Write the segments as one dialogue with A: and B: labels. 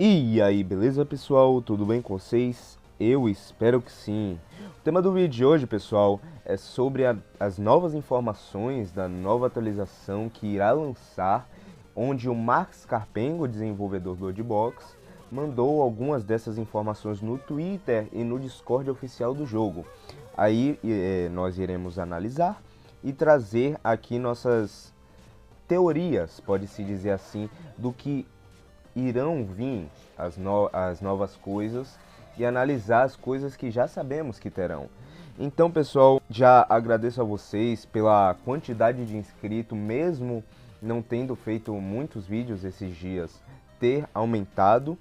A: E aí, beleza, pessoal? Tudo bem com vocês? Eu espero que sim. O tema do vídeo de hoje, pessoal, é sobre as novas informações da nova atualização que irá lançar, onde o Max Carpengo, desenvolvedor do Xbox, mandou algumas dessas informações no Twitter e no Discord oficial do jogo. Aí nós iremos analisar e trazer aqui nossas teorias, pode-se dizer assim, do que irão vir as novas coisas e analisar as coisas que já sabemos que terão. Então, pessoal, já agradeço a vocês pela quantidade de inscritos, mesmo não tendo feito muitos vídeos esses dias, ter aumentado.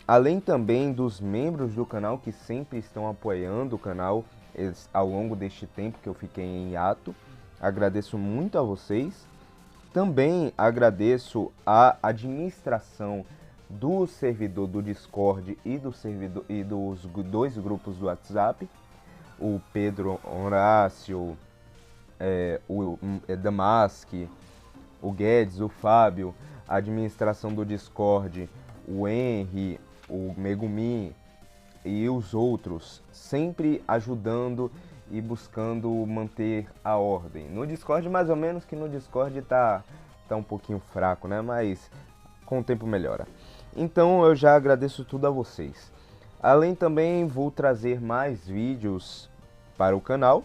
A: Além também dos membros do canal que sempre estão apoiando o canal ao longo deste tempo que eu fiquei em hiato. Agradeço muito a vocês. Também agradeço a administração do servidor do Discord e do servidor e dos dois grupos do WhatsApp, o Pedro Horácio, o Damask, o Guedes, o Fábio, a administração do Discord, o Henry, o Megumi e os outros, sempre ajudando e buscando manter a ordem. No Discord, mais ou menos, que no Discord tá um pouquinho fraco, né? Mas com o tempo melhora. Então eu já agradeço tudo a vocês. Além também vou trazer mais vídeos para o canal,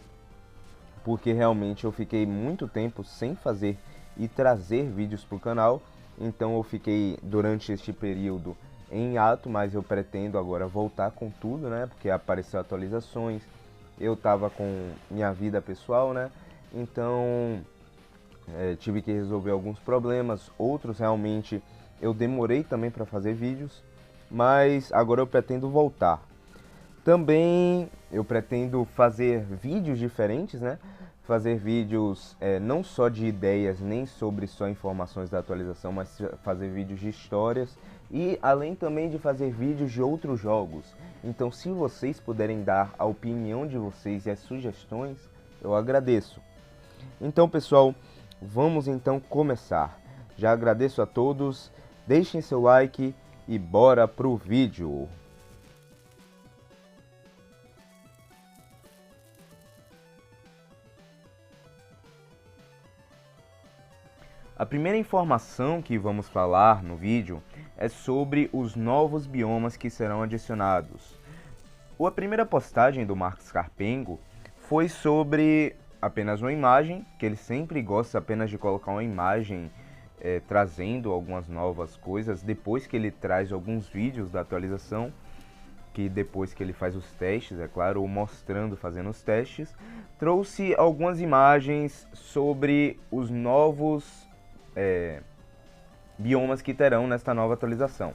A: porque realmente eu fiquei muito tempo sem fazer e trazer vídeos para o canal. Então eu fiquei durante este período em hiato, mas eu pretendo agora voltar com tudo, né? Porque apareceu atualizações, eu tava com minha vida pessoal, né? Então tive que resolver alguns problemas, outros realmente eu demorei também para fazer vídeos, mas agora eu pretendo voltar. Também eu pretendo fazer vídeos diferentes, né? Fazer vídeos não só de ideias, nem sobre só informações da atualização, mas fazer vídeos de histórias e além também de fazer vídeos de outros jogos. Então, se vocês puderem dar a opinião de vocês e as sugestões, eu agradeço. Então, pessoal, vamos então começar. Já agradeço a todos, deixem seu like e bora pro vídeo. A primeira informação que vamos falar no vídeo é sobre os novos biomas que serão adicionados. A primeira postagem do Max Carpengo foi sobre apenas uma imagem, que ele sempre gosta apenas de colocar uma imagem trazendo algumas novas coisas, depois que ele traz alguns vídeos da atualização, que depois que ele faz os testes, é claro, ou mostrando fazendo os testes, trouxe algumas imagens sobre os novos biomas que terão nesta nova atualização.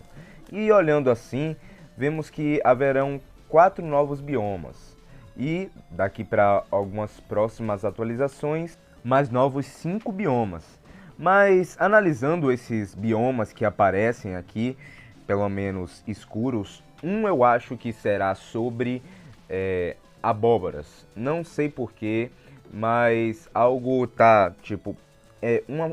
A: E olhando assim, vemos que haverão 4 novos biomas. E daqui para algumas próximas atualizações, mais novos 5 biomas. Mas analisando esses biomas que aparecem aqui, pelo menos escuros, eu acho que será sobre abóboras. Não sei porquê, mas algo tá tipo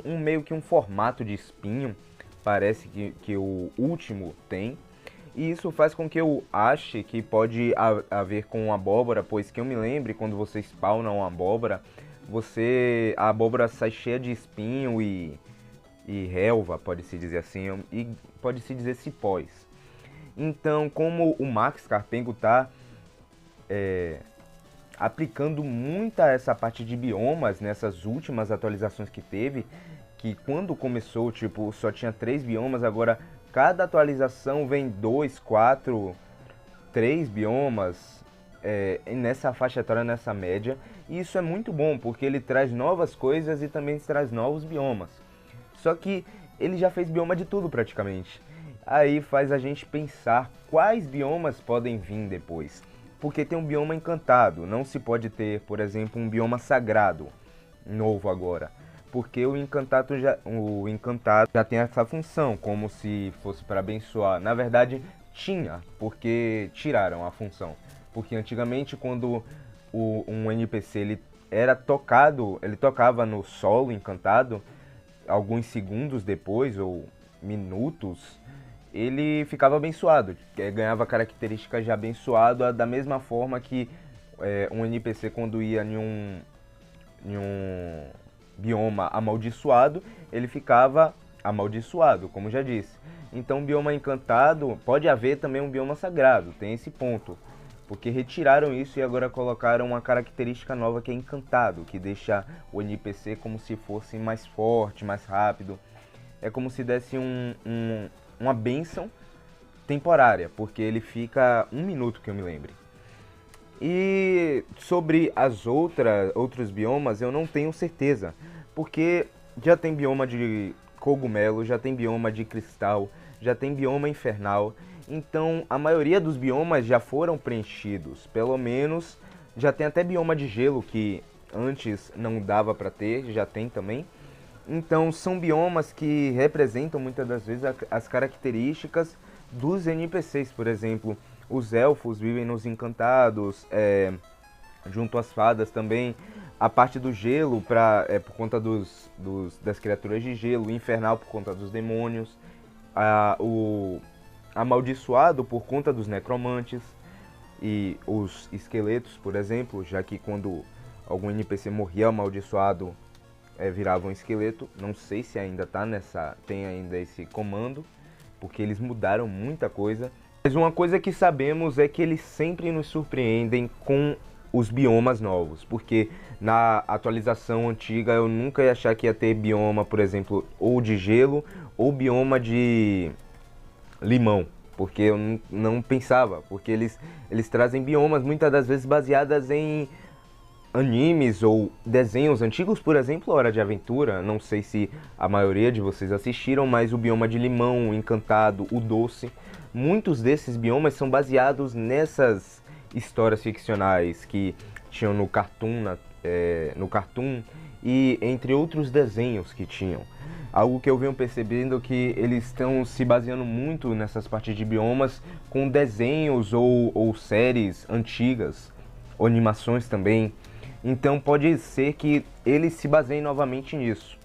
A: meio que um formato de espinho, parece que o último tem. E isso faz com que eu ache que pode haver com abóbora, pois que eu me lembre, quando você spawna uma abóbora, a abóbora sai cheia de espinho e relva, pode-se dizer assim, e pode-se dizer cipós. Então, como o Max Carpengo tá aplicando muita essa parte de biomas nessas últimas atualizações que teve, que quando começou, tipo, só tinha 3 biomas, agora cada atualização vem 2, 4, 3 biomas nessa faixa etária, nessa média. E isso é muito bom, porque ele traz novas coisas e também traz novos biomas. Só que ele já fez bioma de tudo praticamente. Aí faz a gente pensar quais biomas podem vir depois. Porque tem um bioma encantado, não se pode ter, por exemplo, um bioma sagrado novo agora. Porque o encantado já tem essa função, como se fosse para abençoar. Na verdade, tinha, porque tiraram a função. Porque antigamente, quando um NPC ele tocava no solo encantado, alguns segundos depois, ou minutos, ele ficava abençoado, ganhava características de abençoado da mesma forma que um NPC quando ia em um bioma amaldiçoado, ele ficava amaldiçoado, como já disse. Então, bioma encantado, pode haver também um bioma sagrado, tem esse ponto. Porque retiraram isso e agora colocaram uma característica nova que é encantado, que deixa o NPC como se fosse mais forte, mais rápido. É como se desse uma bênção temporária, porque ele fica 1 minuto, que eu me lembre. E sobre outros biomas eu não tenho certeza, porque já tem bioma de cogumelo, já tem bioma de cristal, já tem bioma infernal. Então a maioria dos biomas já foram preenchidos, pelo menos já tem até bioma de gelo que antes não dava para ter, já tem também. Então são biomas que representam muitas das vezes as características dos NPCs, por exemplo. Os elfos vivem nos encantados, junto às fadas também. A parte do gelo por conta das criaturas de gelo, o infernal por conta dos demônios, o amaldiçoado por conta dos necromantes e os esqueletos, por exemplo, já que quando algum NPC morria amaldiçoado, virava um esqueleto. Não sei se ainda tem ainda esse comando, porque eles mudaram muita coisa. Mas uma coisa que sabemos é que eles sempre nos surpreendem com os biomas novos, porque na atualização antiga eu nunca ia achar que ia ter bioma, por exemplo, ou de gelo ou bioma de limão, porque eu não pensava, porque eles trazem biomas muitas das vezes baseadas em animes ou desenhos antigos, por exemplo, Hora de Aventura. Não sei se a maioria de vocês assistiram, mas o bioma de limão, o encantado, o doce, muitos desses biomas são baseados nessas histórias ficcionais que tinham no Cartoon e entre outros desenhos que tinham. Algo que eu venho percebendo que eles estão se baseando muito nessas partes de biomas com desenhos ou séries antigas, ou animações também. Então pode ser que eles se baseiem novamente nisso.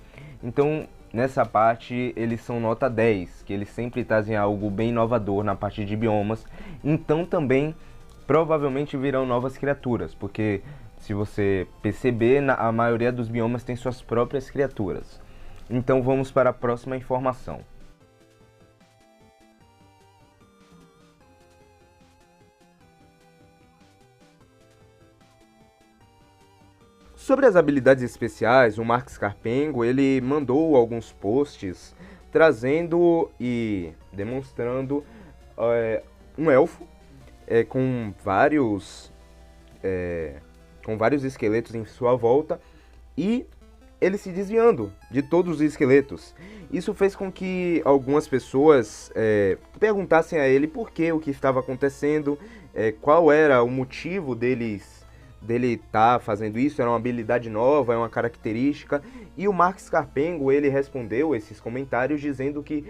A: Então nessa parte eles são nota 10, que eles sempre trazem algo bem inovador na parte de biomas. Então também provavelmente virão novas criaturas, porque se você perceber, a maioria dos biomas tem suas próprias criaturas. Então vamos para a próxima informação. Sobre as habilidades especiais, o Mark Scarpengo ele mandou alguns posts trazendo e demonstrando um elfo com vários esqueletos em sua volta e ele se desviando de todos os esqueletos. Isso fez com que algumas pessoas perguntassem a ele o que estava acontecendo, qual era o motivo dele estar fazendo isso, era uma habilidade nova, é uma característica. E o Mark Scarpengo ele respondeu esses comentários dizendo que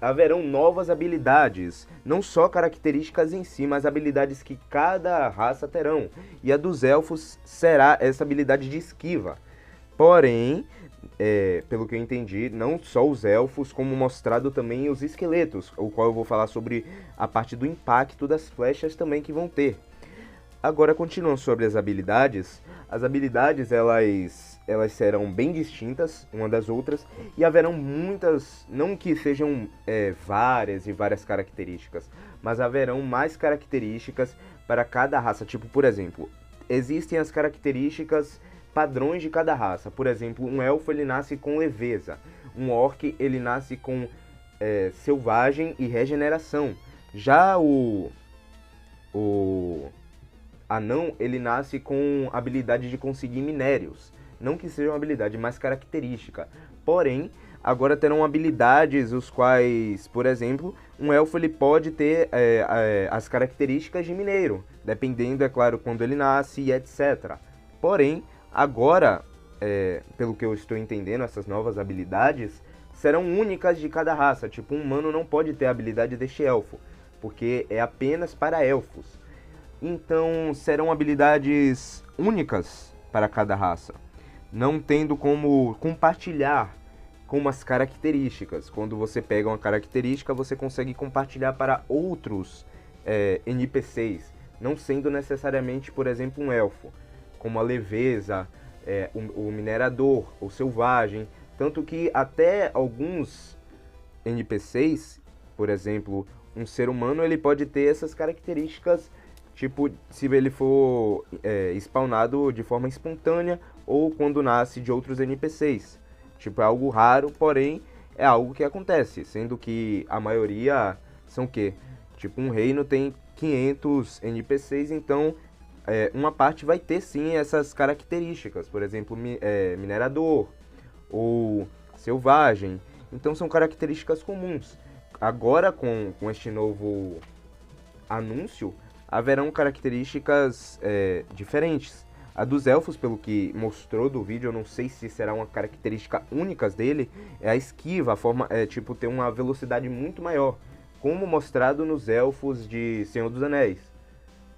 A: haverão novas habilidades, não só características em si, mas habilidades que cada raça terão. E a dos elfos será essa habilidade de esquiva. Porém, pelo que eu entendi, não só os elfos, como mostrado também os esqueletos, o qual eu vou falar sobre a parte do impacto das flechas também que vão ter. Agora, continuando sobre as habilidades elas serão bem distintas uma das outras e haverão muitas, não que sejam várias e várias características, mas haverão mais características para cada raça. Tipo, por exemplo, existem as características padrões de cada raça. Por exemplo, um elfo ele nasce com leveza, um orc ele nasce com selvagem e regeneração. Já o anão ele nasce com habilidade de conseguir minérios. Não que seja uma habilidade, mas característica. Porém, agora terão habilidades os quais, por exemplo, um elfo ele pode ter as características de mineiro, dependendo, é claro, quando ele nasce e etc. Porém, agora, pelo que eu estou entendendo, essas novas habilidades serão únicas de cada raça. Tipo, um humano não pode ter a habilidade deste elfo, porque é apenas para elfos. Então, serão habilidades únicas para cada raça, não tendo como compartilhar com umas características. Quando você pega uma característica, você consegue compartilhar para outros NPCs, não sendo necessariamente, por exemplo, um elfo, como a leveza, o minerador, o selvagem. Tanto que até alguns NPCs, por exemplo, um ser humano, ele pode ter essas características, tipo, se ele for spawnado de forma espontânea ou quando nasce de outros NPCs. Tipo, é algo raro, porém é algo que acontece, sendo que a maioria são o quê? Tipo, um reino tem 500 NPCs, então uma parte vai ter sim essas características, por exemplo, minerador ou selvagem. Então são características comuns. Agora com este novo anúncio, haverão características diferentes. A dos elfos, pelo que mostrou do vídeo, eu não sei se será uma característica única dele, é a esquiva, a forma tipo ter uma velocidade muito maior, como mostrado nos elfos de Senhor dos Anéis.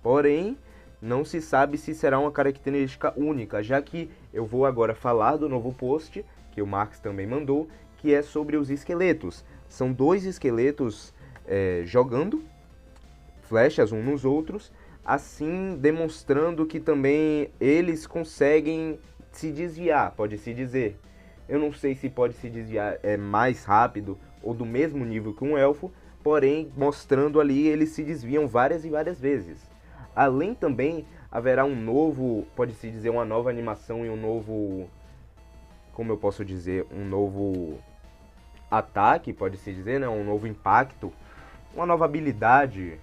A: Porém, não se sabe se será uma característica única, já que eu vou agora falar do novo post, que o Marx também mandou, que é sobre os esqueletos. São 2 esqueletos jogando flechas uns nos outros, assim demonstrando que também eles conseguem se desviar, pode-se dizer. Eu não sei se pode se desviar mais rápido ou do mesmo nível que um elfo, porém mostrando ali eles se desviam várias e várias vezes. Além também haverá um novo, pode-se dizer, uma nova animação e um novo, como eu posso dizer, um novo ataque, pode-se dizer, né? Um novo impacto, uma nova habilidade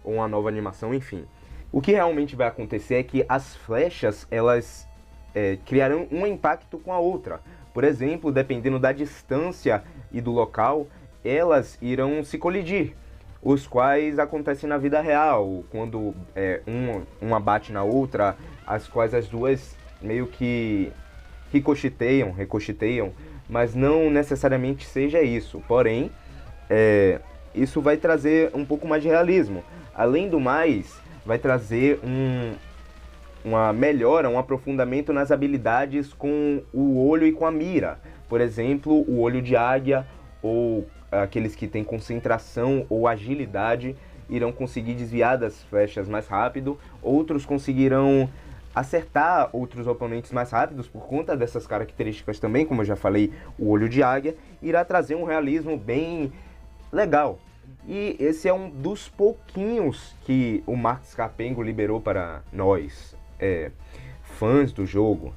A: ou uma nova animação, enfim. O que realmente vai acontecer é que as flechas, elas criarão um impacto com a outra. Por exemplo, dependendo da distância e do local, elas irão se colidir, os quais acontecem na vida real, quando uma bate na outra, as quais as duas meio que ricocheteiam, mas não necessariamente seja isso. Porém, isso vai trazer um pouco mais de realismo. Além do mais, vai trazer uma melhora, um aprofundamento nas habilidades com o olho e com a mira. Por exemplo, o olho de águia ou aqueles que têm concentração ou agilidade irão conseguir desviar das flechas mais rápido. Outros conseguirão acertar outros oponentes mais rápidos por conta dessas características também, como eu já falei, o olho de águia irá trazer um realismo bem legal. E esse é um dos pouquinhos que o Marx Capengo liberou para nós, fãs do jogo.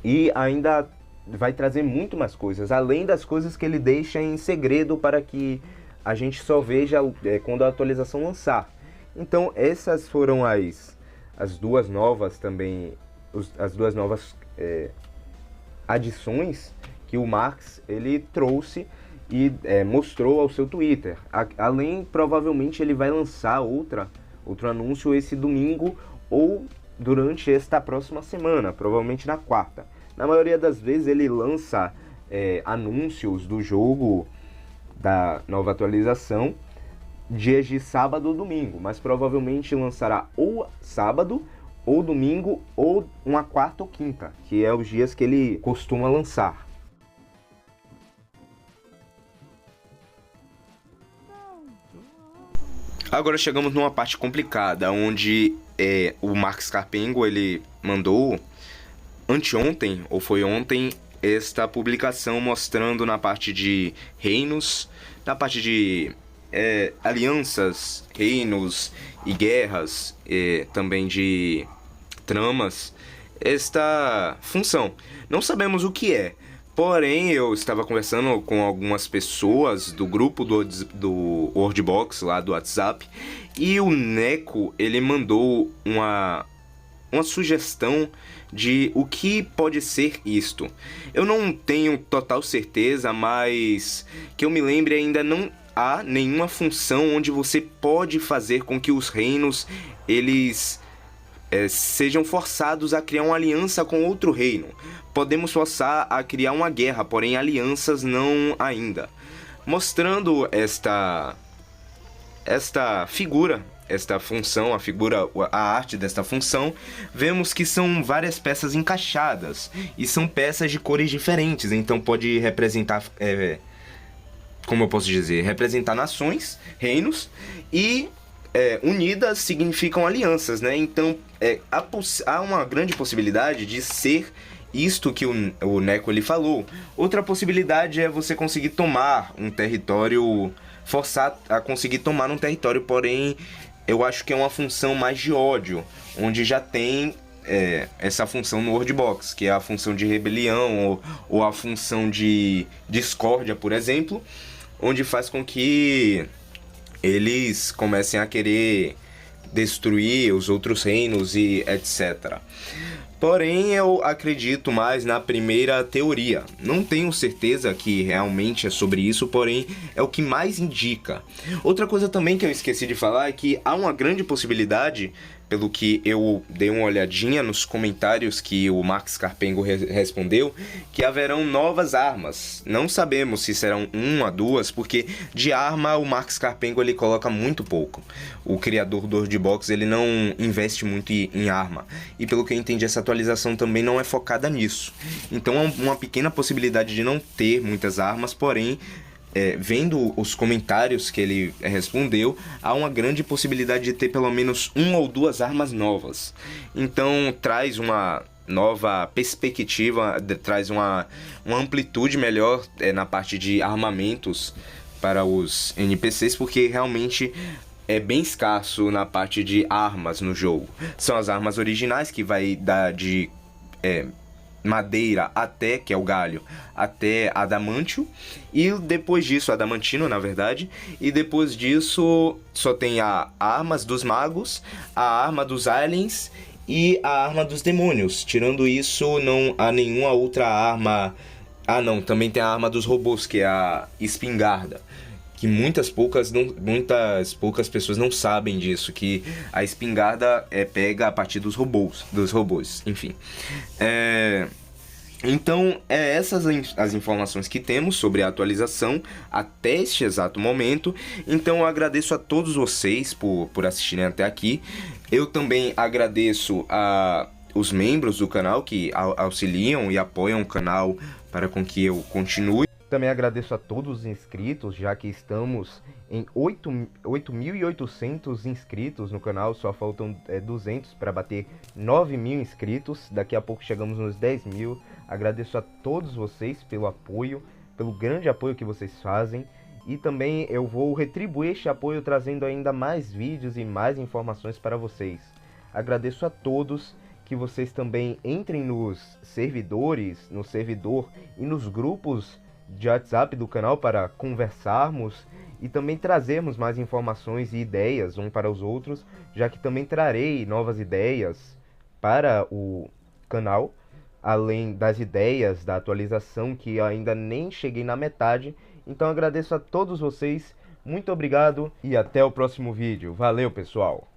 A: E ainda vai trazer muito mais coisas, além das coisas que ele deixa em segredo para que a gente só veja quando a atualização lançar. Então essas foram as duas novas também, as duas novas adições que o Marx ele trouxe e mostrou ao seu Twitter. Além, provavelmente ele vai lançar outro anúncio esse domingo ou durante esta próxima semana, provavelmente na quarta. Na maioria das vezes ele lança anúncios do jogo, da nova atualização, dias de sábado ou domingo, mas provavelmente lançará ou sábado, ou domingo, ou uma quarta ou quinta, que é os dias que ele costuma lançar. Agora chegamos numa parte complicada, onde o Marx Capengo ele mandou anteontem, ou foi ontem, esta publicação mostrando na parte de reinos, na parte de alianças, reinos e guerras, também de tramas, esta função. Não sabemos o que é, porém eu estava conversando com algumas pessoas do grupo do Wordbox lá do WhatsApp, e o Neco ele mandou uma sugestão de o que pode ser isto. Eu não tenho total certeza, mas que eu me lembre ainda não há nenhuma função onde você pode fazer com que os reinos eles sejam forçados a criar uma aliança com outro reino. Podemos forçar a criar uma guerra, porém alianças não ainda. Mostrando esta figura esta função, a figura, a arte desta função, vemos que são várias peças encaixadas e são peças de cores diferentes, então pode representar, como eu posso dizer, representar nações, reinos, e unidas significam alianças, né? Então há uma grande possibilidade de ser isto que o Neco ele falou. Outra possibilidade é você conseguir tomar um território, forçar a conseguir tomar um território, porém eu acho que é uma função mais de ódio, onde já tem essa função no World Box, que é a função de rebelião ou a função de discórdia, por exemplo, onde faz com que eles comecem a querer destruir os outros reinos e etc. Porém, eu acredito mais na primeira teoria. Não tenho certeza que realmente é sobre isso, porém é o que mais indica. Outra coisa também que eu esqueci de falar é que há uma grande possibilidade, pelo que eu dei uma olhadinha nos comentários que o Max Carpengo respondeu, que haverão novas armas. Não sabemos se serão uma, duas, porque de arma o Max Carpengo ele coloca muito pouco. O criador do World Box ele não investe muito em arma. E pelo que eu entendi, essa atualização também não é focada nisso. Então há uma pequena possibilidade de não ter muitas armas, porém vendo os comentários que ele respondeu, há uma grande possibilidade de ter pelo menos uma ou duas armas novas. Então traz uma nova perspectiva, traz uma amplitude melhor na parte de armamentos para os NPCs, porque realmente é bem escasso na parte de armas no jogo. São as armas originais, que vai dar de madeira até, que é o galho, até adamantio, e depois disso, adamantino na verdade, e depois disso só tem a armas dos magos, a arma dos aliens e a arma dos demônios. Tirando isso, não há nenhuma outra arma. Ah não, também tem a arma dos robôs, que é a espingarda, que muitas poucas pessoas não sabem disso, que a espingarda pega a partir dos robôs, enfim. Então, essas as informações que temos sobre a atualização até este exato momento. Então, eu agradeço a todos vocês por assistirem até aqui. Eu também agradeço os membros do canal que auxiliam e apoiam o canal para com que eu continue. Também agradeço a todos os inscritos, já que estamos em 8.800 inscritos no canal, só faltam 200 para bater 9.000 inscritos, daqui a pouco chegamos nos 10.000. Agradeço a todos vocês pelo apoio, pelo grande apoio que vocês fazem, e também eu vou retribuir este apoio trazendo ainda mais vídeos e mais informações para vocês. Agradeço a todos, que vocês também entrem nos servidores, no servidor e nos grupos de WhatsApp do canal para conversarmos e também trazermos mais informações e ideias um para os outros, já que também trarei novas ideias para o canal, além das ideias da atualização que ainda nem cheguei na metade. Então agradeço a todos vocês, muito obrigado e até o próximo vídeo. Valeu, pessoal!